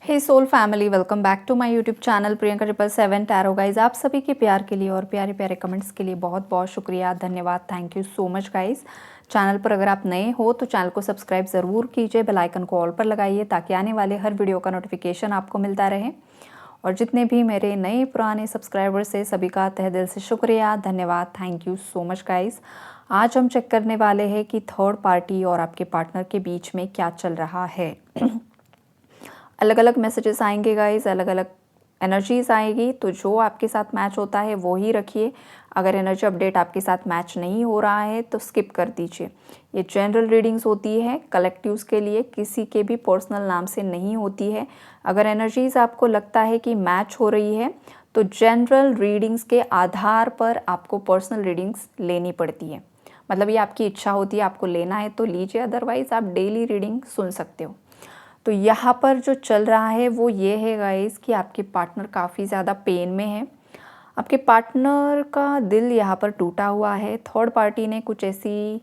Hey soul family, welcome back to my YouTube channel Priyanka 777 tarot guys. आप सभी के प्यार के लिए और प्यारे प्यारे कमेंट्स के लिए बहुत बहुत शुक्रिया, धन्यवाद, thank you so much guys. Channel पर अगर आप नए हो तो चैनल को सब्सक्राइब ज़रूर कीजिए, बेल आइकन को ऑल पर लगाइए ताकि आने वाले हर वीडियो का नोटिफिकेशन आपको मिलता रहे। और जितने भी मेरे नए पुराने सब्सक्राइबर्स है सभी का तहे दिल से शुक्रिया, धन्यवाद, thank you so much guys. आज हम चेक करने वाले हैं कि थर्ड पार्टी और आपके पार्टनर के बीच में क्या चल रहा है। अलग अलग मैसेजेस आएंगे गाइस, अलग अलग एनर्जीज आएगी, तो जो आपके साथ मैच होता है वो ही रखिए। अगर एनर्जी अपडेट आपके साथ मैच नहीं हो रहा है तो स्किप कर दीजिए। ये जनरल रीडिंग्स होती है, कलेक्टिव्स के लिए, किसी के भी पर्सनल नाम से नहीं होती है। अगर एनर्जीज आपको लगता है कि मैच हो रही है तो जनरल रीडिंग्स के आधार पर आपको पर्सनल रीडिंग्स लेनी पड़ती है। मतलब ये आपकी इच्छा होती है, आपको लेना है तो लीजिए, अदरवाइज़ आप डेली रीडिंग सुन सकते हो। तो यहाँ पर जो चल रहा है वो ये है गाइस कि आपके पार्टनर काफ़ी ज़्यादा पेन में है। आपके पार्टनर का दिल यहाँ पर टूटा हुआ है। थर्ड पार्टी ने कुछ ऐसी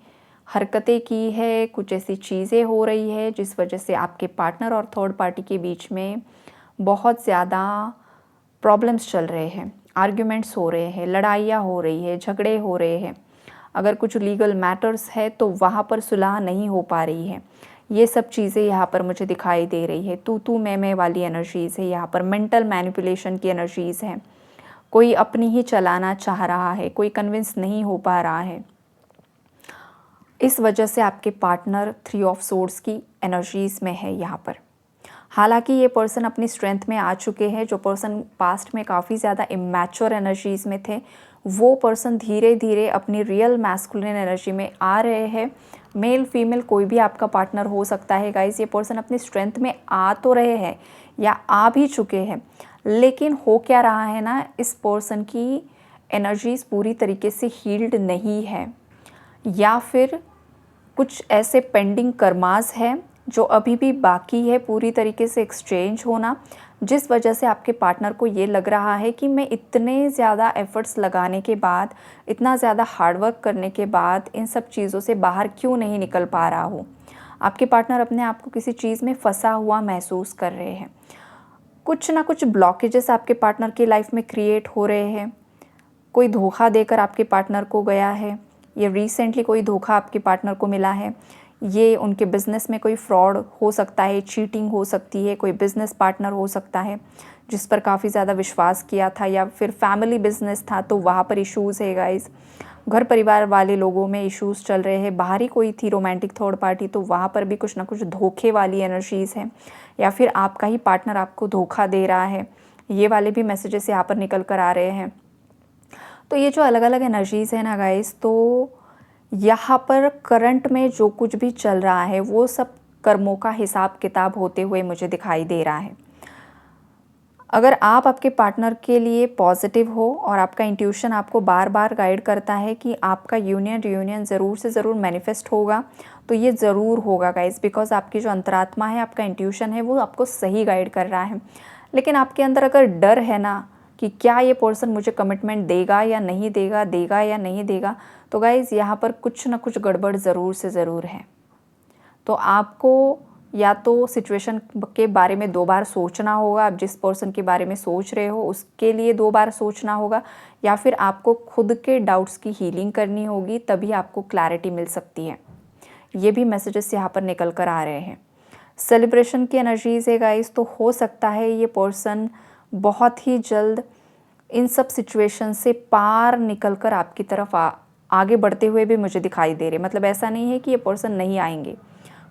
हरकतें की है, कुछ ऐसी चीज़ें हो रही है जिस वजह से आपके पार्टनर और थर्ड पार्टी के बीच में बहुत ज़्यादा प्रॉब्लम्स चल रहे हैं, आर्ग्यूमेंट्स हो रहे हैं, लड़ाइयाँ हो रही है, झगड़े हो रहे हैं। अगर कुछ लीगल मैटर्स है तो वहाँ पर सुलह नहीं हो पा रही है। ये सब चीज़ें यहाँ पर मुझे दिखाई दे रही है। तू मैं वाली एनर्जीज़ है, यहाँ पर मेंटल मैनिपुलेशन की एनर्जीज़ हैं। कोई अपनी ही चलाना चाह रहा है, कोई कन्विंस नहीं हो पा रहा है। इस वजह से आपके पार्टनर 3 ऑफ सोर्ड्स की एनर्जीज़ में है यहाँ पर। हालांकि ये पर्सन अपनी स्ट्रेंथ में आ चुके हैं। जो पर्सन पास्ट में काफ़ी ज़्यादा इमैच्योर एनर्जीज़ में थे वो पर्सन धीरे धीरे अपनी रियल मैस्कुलिन एनर्जी में आ रहे हैं। मेल फीमेल कोई भी आपका पार्टनर हो सकता है गाइस। ये पर्सन अपनी स्ट्रेंथ में आ तो रहे हैं या आ भी चुके हैं, लेकिन हो क्या रहा है ना, इस पर्सन की एनर्जीज़ पूरी तरीके से हील्ड नहीं है, या फिर कुछ ऐसे पेंडिंग कर्मास है जो अभी भी बाकी है पूरी तरीके से एक्सचेंज होना, जिस वजह से आपके पार्टनर को ये लग रहा है कि मैं इतने ज़्यादा एफ़र्ट्स लगाने के बाद, इतना ज़्यादा हार्डवर्क करने के बाद इन सब चीज़ों से बाहर क्यों नहीं निकल पा रहा हूँ। आपके पार्टनर अपने आप को किसी चीज़ में फंसा हुआ महसूस कर रहे हैं। कुछ ना कुछ ब्लॉकेजेस आपके पार्टनर की लाइफ में क्रिएट हो रहे हैं। कोई धोखा देकर आपके पार्टनर को गया है, ये रिसेंटली कोई धोखा आपके पार्टनर को मिला है। ये उनके बिज़नेस में कोई फ्रॉड हो सकता है, चीटिंग हो सकती है, कोई बिज़नेस पार्टनर हो सकता है जिस पर काफ़ी ज़्यादा विश्वास किया था, या फिर फैमिली बिज़नेस था तो वहाँ पर इश्यूज़ है गाइस। घर परिवार वाले लोगों में इश्यूज़ चल रहे हैं। बाहरी कोई थी रोमांटिक थर्ड पार्टी तो वहाँ पर भी कुछ ना कुछ धोखे वाली एनर्जीज़ हैं, या फिर आपका ही पार्टनर आपको धोखा दे रहा है। ये वाले भी मैसेजेस यहाँ पर निकल कर आ रहे हैं। तो ये जो अलग अलग एनर्जीज़ है ना गाइस, तो यहाँ पर करंट में जो कुछ भी चल रहा है वो सब कर्मों का हिसाब किताब होते हुए मुझे दिखाई दे रहा है। अगर आप आपके पार्टनर के लिए पॉजिटिव हो और आपका इंट्यूशन आपको बार बार गाइड करता है कि आपका यूनियन रियूनियन ज़रूर से ज़रूर मैनिफेस्ट होगा, तो ये ज़रूर होगा गाइस, बिकॉज आपकी जो अंतरात्मा है, आपका इंट्यूशन है, वो आपको सही गाइड कर रहा है। लेकिन आपके अंदर अगर डर है ना कि क्या ये पर्सन मुझे कमिटमेंट देगा या नहीं देगा, देगा या नहीं देगा, तो गाइज़ यहाँ पर कुछ ना कुछ गड़बड़ ज़रूर से ज़रूर है। तो आपको या तो सिचुएशन के बारे में 2 बार सोचना होगा, आप जिस पर्सन के बारे में सोच रहे हो उसके लिए 2 बार सोचना होगा, या फिर आपको खुद के डाउट्स की हीलिंग करनी होगी, तभी आपको क्लैरिटी मिल सकती है। ये भी मैसेजेस यहाँ पर निकल कर आ रहे हैं। सेलिब्रेशन की एनर्जीज़ है गाइस, तो हो सकता है ये पर्सन बहुत ही जल्द इन सब सिचुएशन से पार निकलकर आपकी तरफ आगे बढ़ते हुए भी मुझे दिखाई दे रहे। मतलब ऐसा नहीं है कि ये पर्सन नहीं आएंगे।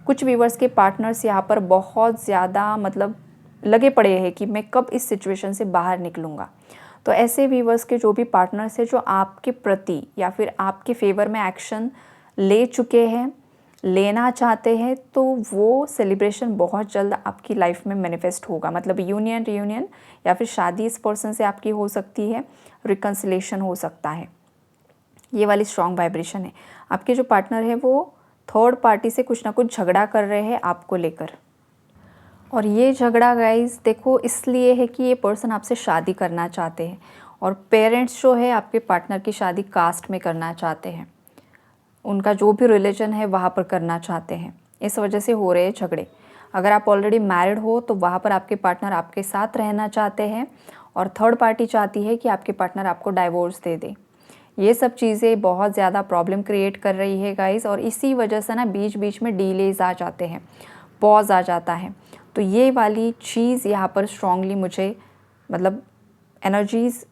कुछ व्यूवर्स के पार्टनर्स यहाँ पर बहुत ज़्यादा मतलब लगे पड़े हैं कि मैं कब इस सिचुएशन से बाहर निकलूँगा। तो ऐसे व्यूवर्स के जो भी पार्टनर्स हैं जो आपके प्रति या फिर आपके फेवर में एक्शन ले चुके हैं, लेना चाहते हैं, तो वो सेलिब्रेशन बहुत जल्द आपकी लाइफ में मैनिफेस्ट होगा। मतलब यूनियन रियूनियन या फिर शादी इस पर्सन से आपकी हो सकती है, रिकन्सिलेशन हो सकता है। ये वाली स्ट्रॉन्ग वाइब्रेशन है। आपके जो पार्टनर है वो थर्ड पार्टी से कुछ ना कुछ झगड़ा कर रहे हैं आपको लेकर, और ये झगड़ा गाइस देखो इसलिए है कि ये पर्सन आपसे शादी करना चाहते हैं, और पेरेंट्स जो है आपके पार्टनर की शादी कास्ट में करना चाहते हैं, उनका जो भी रिलीजन है वहाँ पर करना चाहते हैं। इस वजह से हो रहे हैं झगड़े। अगर आप ऑलरेडी मैरिड हो तो वहाँ पर आपके पार्टनर आपके साथ रहना चाहते हैं और थर्ड पार्टी चाहती है कि आपके पार्टनर आपको डाइवोर्स दे दे। ये सब चीज़ें बहुत ज़्यादा प्रॉब्लम क्रिएट कर रही है गाइस, और इसी वजह से ना बीच बीच में डिलेज आ जाते हैं, पॉज आ जाता है। तो ये वाली चीज़ यहाँ पर स्ट्रांगली मुझे मतलब एनर्जीज़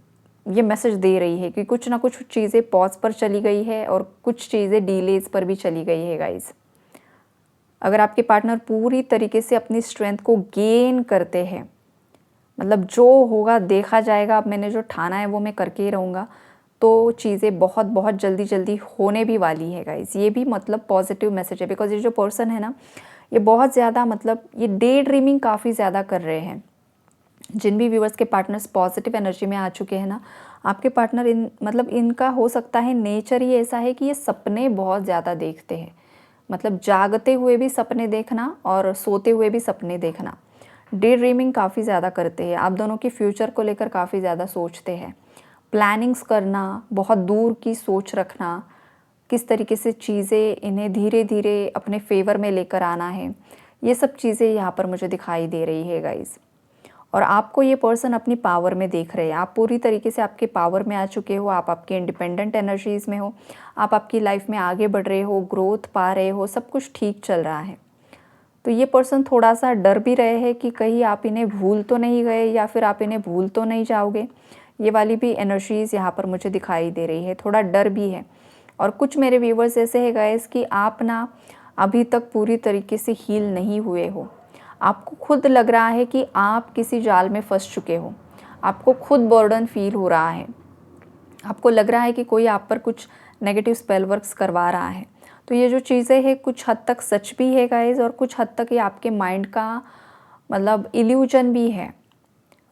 ये मैसेज दे रही है कि कुछ ना कुछ चीज़ें पॉज पर चली गई है और कुछ चीज़ें डिलेज पर भी चली गई है गाइस। अगर आपके पार्टनर पूरी तरीके से अपनी स्ट्रेंथ को गेन करते हैं, मतलब जो होगा देखा जाएगा, अब मैंने जो ठाना है वो मैं करके ही रहूँगा, तो चीज़ें बहुत बहुत जल्दी जल्दी होने भी वाली है गाइस। ये भी मतलब पॉजिटिव मैसेज है, बिकॉज ये जो पर्सन है ना, ये बहुत ज़्यादा मतलब ये डे ड्रीमिंग काफ़ी ज़्यादा कर रहे हैं। जिन भी व्यूअर्स के पार्टनर्स पॉजिटिव एनर्जी में आ चुके हैं ना, आपके पार्टनर मतलब इनका हो सकता है नेचर ही ऐसा है कि ये सपने बहुत ज़्यादा देखते हैं, मतलब जागते हुए भी सपने देखना और सोते हुए भी सपने देखना। डे ड्रीमिंग काफ़ी ज़्यादा करते हैं, आप दोनों के फ्यूचर को लेकर काफ़ी ज़्यादा सोचते हैं, प्लानिंग्स करना, बहुत दूर की सोच रखना, किस तरीके से चीज़ें इन्हें धीरे धीरे अपने फेवर में लेकर आना है, ये सब चीज़ें यहाँ पर मुझे दिखाई दे रही है गाइज़। और आपको ये पर्सन अपनी पावर में देख रहे हैं, आप पूरी तरीके से आपके पावर में आ चुके हो, आप आपके इंडिपेंडेंट एनर्जीज़ में हो, आप आपकी लाइफ में आगे बढ़ रहे हो, ग्रोथ पा रहे हो, सब कुछ ठीक चल रहा है। तो ये पर्सन थोड़ा सा डर भी रहे हैं कि कहीं आप इन्हें भूल तो नहीं गए या फिर आप इन्हें भूल तो नहीं जाओगे। ये वाली भी एनर्जीज़ यहाँ पर मुझे दिखाई दे रही है, थोड़ा डर भी है। और कुछ मेरे व्यूवर्स ऐसे हैं गाइस कि आप ना अभी तक पूरी तरीके से हील नहीं हुए हो, आपको खुद लग रहा है कि आप किसी जाल में फंस चुके हो, आपको खुद बर्डन फील हो रहा है, आपको लग रहा है कि कोई आप पर कुछ नेगेटिव स्पेल वर्क्स करवा रहा है। तो ये जो चीज़ें हैं कुछ हद तक सच भी है गाइज, और कुछ हद तक ये आपके माइंड का मतलब इल्यूजन भी है,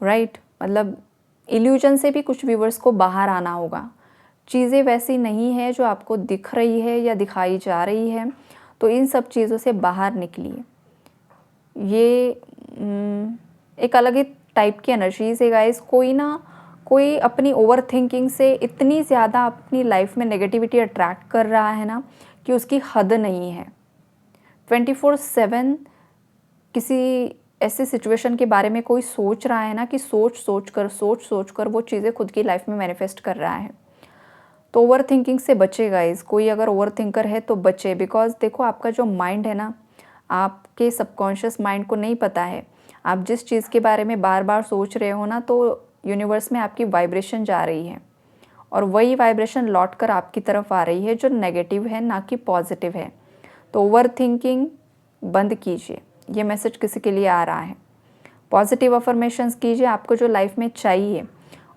राइट। मतलब इल्यूजन से भी कुछ व्यूवर्स को बाहर आना होगा, चीज़ें वैसी नहीं है जो आपको दिख रही है या दिखाई जा रही है, तो इन सब चीज़ों से बाहर निकलिए। ये एक अलग ही टाइप की एनर्जीज़ है गाइस। कोई ना कोई अपनी ओवर थिंकिंग से इतनी ज़्यादा अपनी लाइफ में नेगेटिविटी अट्रैक्ट कर रहा है ना कि उसकी हद नहीं है। 24/7 किसी ऐसे सिचुएशन के बारे में कोई सोच रहा है ना कि सोच सोच कर वो चीज़ें खुद की लाइफ में मैनिफेस्ट कर रहा है। तो ओवर थिंकिंग से बचे गाइस, कोई अगर ओवर थिंकर है तो बचे। बिकॉज देखो आपका जो माइंड है ना, आपके सबकॉन्शियस माइंड को नहीं पता है आप जिस चीज़ के बारे में बार बार सोच रहे हो ना, तो यूनिवर्स में आपकी वाइब्रेशन जा रही है और वही वाइब्रेशन लौट कर आपकी तरफ आ रही है जो नेगेटिव है ना कि पॉजिटिव है। तो ओवर थिंकिंग बंद कीजिए, ये मैसेज किसी के लिए आ रहा है। पॉजिटिव अफर्मेशंस कीजिए, आपको जो लाइफ में चाहिए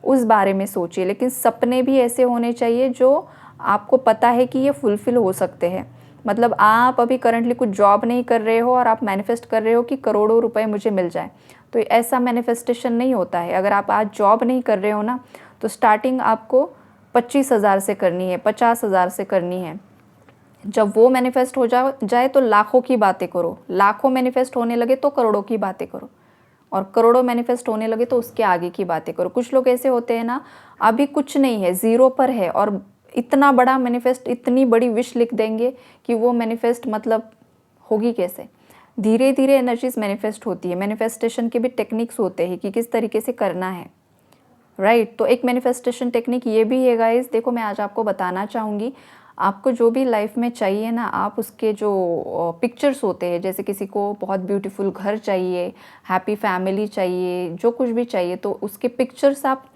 उस बारे में सोचिए, लेकिन सपने भी ऐसे होने चाहिए जो आपको पता है कि ये फुलफ़िल हो सकते हैं। मतलब आप अभी करंटली कुछ जॉब नहीं कर रहे हो और आप मैनिफेस्ट कर रहे हो कि करोड़ों रुपए मुझे मिल जाए, तो ऐसा मैनिफेस्टेशन नहीं होता है। अगर आप आज जॉब नहीं कर रहे हो ना, तो स्टार्टिंग आपको 25,000 से करनी है, 50,000 से करनी है। जब वो मैनिफेस्ट हो जाए तो लाखों की बातें करो, लाखों मैनिफेस्ट होने लगे तो करोड़ों की बातें करो, और करोड़ों मैनिफेस्ट होने लगे तो उसके आगे की बातें करो। कुछ लोग ऐसे होते हैं ना, अभी कुछ नहीं है, ज़ीरो पर है, और इतना बड़ा मैनिफेस्ट, इतनी बड़ी विश लिख देंगे कि वो मैनिफेस्ट मतलब होगी कैसे। धीरे धीरे एनर्जीज मैनिफेस्ट होती है। मैनिफेस्टेशन के भी टेक्निक्स होते हैं कि किस तरीके से करना है, राइट। तो एक मैनिफेस्टेशन टेक्निक ये भी है गाइस, देखो मैं आज आपको बताना चाहूँगी, आपको जो भी लाइफ में चाहिए ना, आप उसके जो पिक्चर्स होते हैं, जैसे किसी को बहुत ब्यूटीफुल घर चाहिए, हैप्पी फैमिली चाहिए, जो कुछ भी चाहिए, तो उसके पिक्चर्स आप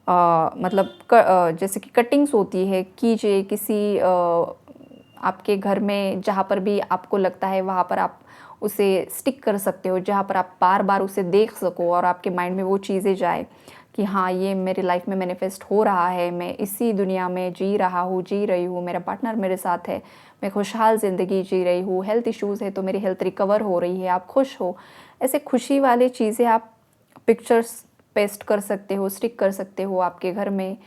मतलब जैसे कि कटिंग्स होती है कीजिए किसी आपके घर में, जहाँ पर भी आपको लगता है वहाँ पर आप उसे स्टिक कर सकते हो, जहाँ पर आप बार बार उसे देख सको और आपके माइंड में वो चीज़ें जाए कि हाँ ये मेरी लाइफ में मैनिफेस्ट हो रहा है, मैं इसी दुनिया में जी रहा हूँ, जी रही हूँ, मेरा पार्टनर मेरे साथ है, मैं खुशहाल ज़िंदगी जी रही हूँ, हेल्थ इश्यूज़ है तो मेरी हेल्थ रिकवर हो रही है, आप खुश हो। ऐसे खुशी वाली चीज़ें आप पिक्चर्स पेस्ट कर सकते हो, स्टिक कर सकते हो आपके घर में।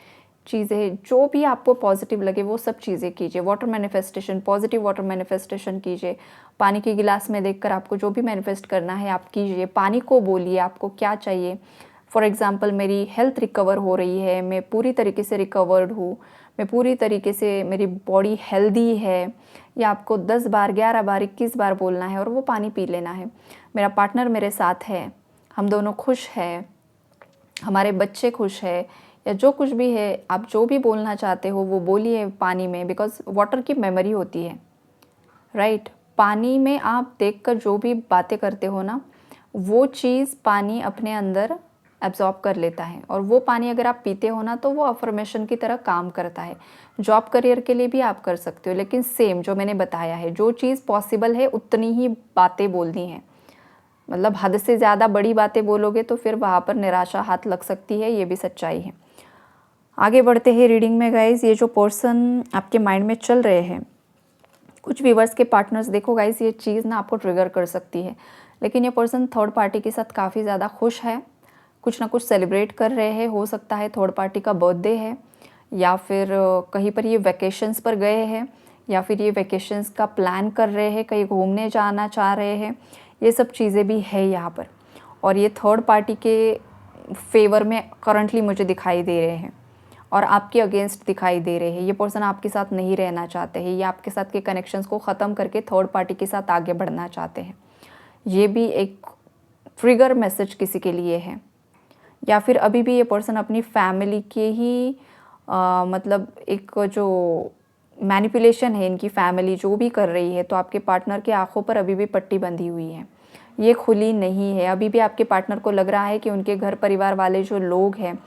चीज़ें जो भी आपको पॉजिटिव लगे वो सब चीज़ें कीजिए। Water manifestation, positive water manifestation कीजिए। पानी की गिलास में देखकर आपको जो भी मैनिफेस्ट करना है आप कीजिए। पानी को बोलिए आपको क्या चाहिए। फॉर एग्ज़ाम्पल मेरी हेल्थ रिकवर हो रही है, मैं पूरी तरीके से रिकवर्ड हूँ, मैं पूरी तरीके से, मेरी बॉडी हेल्दी है। या आपको 10 बार, 11 बार, 21 बार बोलना है और वो पानी पी लेना है। मेरा पार्टनर मेरे साथ है, हम दोनों खुश हैं, हमारे बच्चे खुश है, या जो कुछ भी है, आप जो भी बोलना चाहते हो वो बोलिए पानी में, बिकॉज वाटर की मेमोरी होती है, राइट। पानी में आप देखकर जो भी बातें करते हो ना, वो चीज़ पानी अपने अंदर एब्जॉर्ब कर लेता है, और वो पानी अगर आप पीते हो ना तो वो अफर्मेशन की तरह काम करता है। जॉब करियर के लिए भी आप कर सकते हो, लेकिन सेम जो मैंने बताया है, जो चीज़ पॉसिबल है उतनी ही बातें बोलनी है। मतलब हद से ज़्यादा बड़ी बातें बोलोगे तो फिर वहाँ पर निराशा हाथ लग सकती है, ये भी सच्चाई है। आगे बढ़ते हैं रीडिंग में गाइस। ये जो पर्सन आपके माइंड में चल रहे हैं, कुछ व्यूवर्स के पार्टनर्स, देखो गाइस ये चीज़ ना आपको ट्रिगर कर सकती है, लेकिन ये पर्सन थर्ड पार्टी के साथ काफ़ी ज़्यादा खुश है, कुछ ना कुछ सेलिब्रेट कर रहे हैं। हो सकता है थर्ड पार्टी का बर्थडे है, या फिर कहीं पर ये वैकेशंस पर गए हैं, या फिर ये वैकेशंस का प्लान कर रहे हैं, कहीं घूमने जाना चाह रहे हैं। ये सब चीज़ें भी है यहाँ पर, और ये थर्ड पार्टी के फेवर में करंटली मुझे दिखाई दे रहे हैं, और आपके अगेंस्ट दिखाई दे रहे हैं। ये पर्सन आपके साथ नहीं रहना चाहते हैं, ये आपके साथ के कनेक्शंस को ख़त्म करके थर्ड पार्टी के साथ आगे बढ़ना चाहते हैं। ये भी एक ट्रिगर मैसेज किसी के लिए है, या फिर अभी भी ये पर्सन अपनी फैमिली के ही मतलब एक जो मैनिपुलेशन है, इनकी फैमिली जो भी कर रही है, तो आपके पार्टनर के आंखों पर अभी भी पट्टी बंधी हुई है, ये खुली नहीं है। अभी भी आपके पार्टनर को लग रहा है कि उनके घर परिवार वाले जो लोग हैं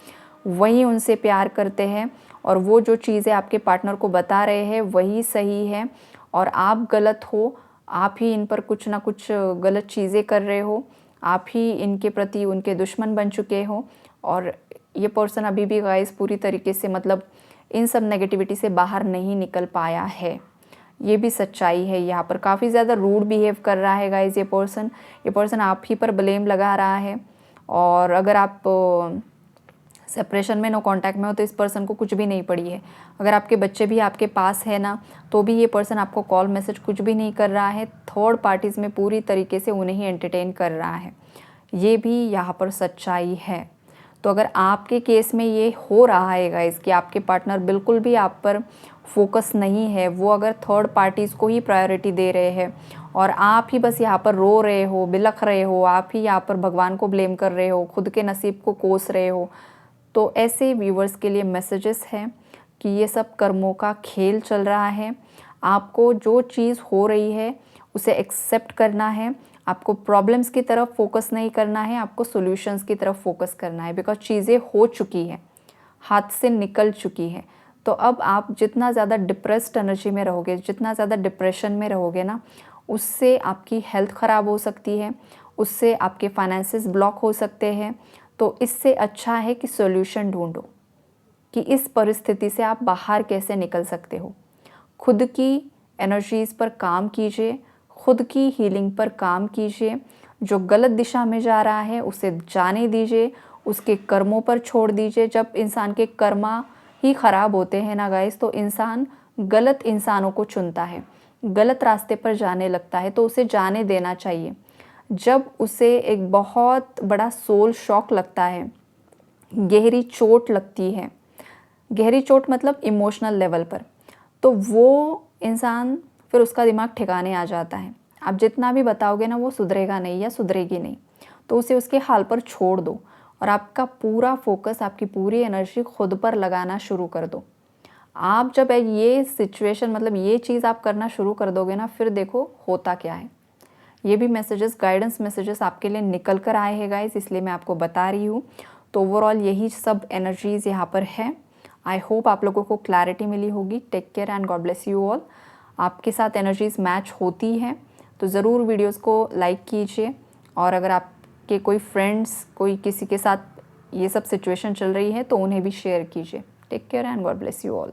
वही उनसे प्यार करते हैं, और वो जो चीज़ें आपके पार्टनर को बता रहे हैं वही सही है, और आप गलत हो। आप ही इन पर कुछ ना कुछ गलत चीज़ें कर रहे हो, आप ही इनके प्रति उनके दुश्मन बन चुके हो। और ये पर्सन अभी भी गाइस पूरी तरीके से मतलब इन सब नेगेटिविटी से बाहर नहीं निकल पाया है, ये भी सच्चाई है। यहाँ पर काफ़ी ज़्यादा रूड बिहेव कर रहा है गाइस ये पर्सन आप ही पर ब्लेम लगा रहा है। और अगर आप सेपरेशन में, नो कांटेक्ट में हो, तो इस पर्सन को कुछ भी नहीं पड़ी है। अगर आपके बच्चे भी आपके पास है ना, तो भी ये पर्सन आपको कॉल मैसेज कुछ भी नहीं कर रहा है, थर्ड पार्टीज़ में पूरी तरीके से उन्हें ही एंटरटेन कर रहा है। ये भी यहाँ पर सच्चाई है। तो अगर आपके केस में ये हो रहा है गाइस कि आपके पार्टनर बिल्कुल भी आप पर फोकस नहीं है, वो अगर थर्ड पार्टीज़ को ही प्रायोरिटी दे रहे हैं, और आप ही बस यहाँ पर रो रहे हो, बिलख रहे हो, आप ही यहाँ पर भगवान को ब्लेम कर रहे हो, खुद के नसीब को कोस रहे हो, तो ऐसे व्यूवर्स के लिए मैसेजेस हैं कि ये सब कर्मों का खेल चल रहा है। आपको जो चीज़ हो रही है उसे एक्सेप्ट करना है, आपको प्रॉब्लम्स की तरफ फोकस नहीं करना है, आपको सॉल्यूशंस की तरफ फोकस करना है, बिकॉज चीज़ें हो चुकी हैं, हाथ से निकल चुकी है। तो अब आप जितना ज़्यादा डिप्रेस्ड एनर्जी में रहोगे, जितना ज़्यादा डिप्रेशन में रहोगे ना, उससे आपकी हेल्थ ख़राब हो सकती है, उससे आपके फाइनेंसेस ब्लॉक हो सकते हैं। तो इससे अच्छा है कि सॉल्यूशन ढूंढो कि इस परिस्थिति से आप बाहर कैसे निकल सकते हो। खुद की एनर्जीज़ पर काम कीजिए, खुद की हीलिंग पर काम कीजिए। जो गलत दिशा में जा रहा है उसे जाने दीजिए, उसके कर्मों पर छोड़ दीजिए। जब इंसान के कर्मा ही ख़राब होते हैं ना गाइस, तो इंसान गलत इंसानों को चुनता है, गलत रास्ते पर जाने लगता है, तो उसे जाने देना चाहिए। जब उसे एक बहुत बड़ा सोल शॉक लगता है, गहरी चोट लगती है, गहरी चोट मतलब इमोशनल लेवल पर, तो वो इंसान फिर उसका दिमाग ठिकाने आ जाता है। आप जितना भी बताओगे ना वो सुधरेगा नहीं या सुधरेगी नहीं, तो उसे उसके हाल पर छोड़ दो, और आपका पूरा फोकस, आपकी पूरी एनर्जी खुद पर लगाना शुरू कर दो। आप जब ये सिचुएशन मतलब ये चीज़ आप करना शुरू कर दोगे ना, फिर देखो होता क्या है। ये भी मैसेजेस, गाइडेंस मैसेजेस आपके लिए निकल कर आए हैं गाइस, इसलिए मैं आपको बता रही हूँ। तो ओवरऑल यही सब एनर्जीज़ यहाँ पर है। आई होप आप लोगों को क्लैरिटी मिली होगी। Take care and God bless you all. आपके साथ एनर्जीज़ मैच होती हैं तो ज़रूर वीडियोस को लाइक कीजिए, और अगर आपके कोई फ्रेंड्स, कोई किसी के साथ ये सब सिचुएशन चल रही है तो उन्हें भी शेयर कीजिए। Take care and God bless you all.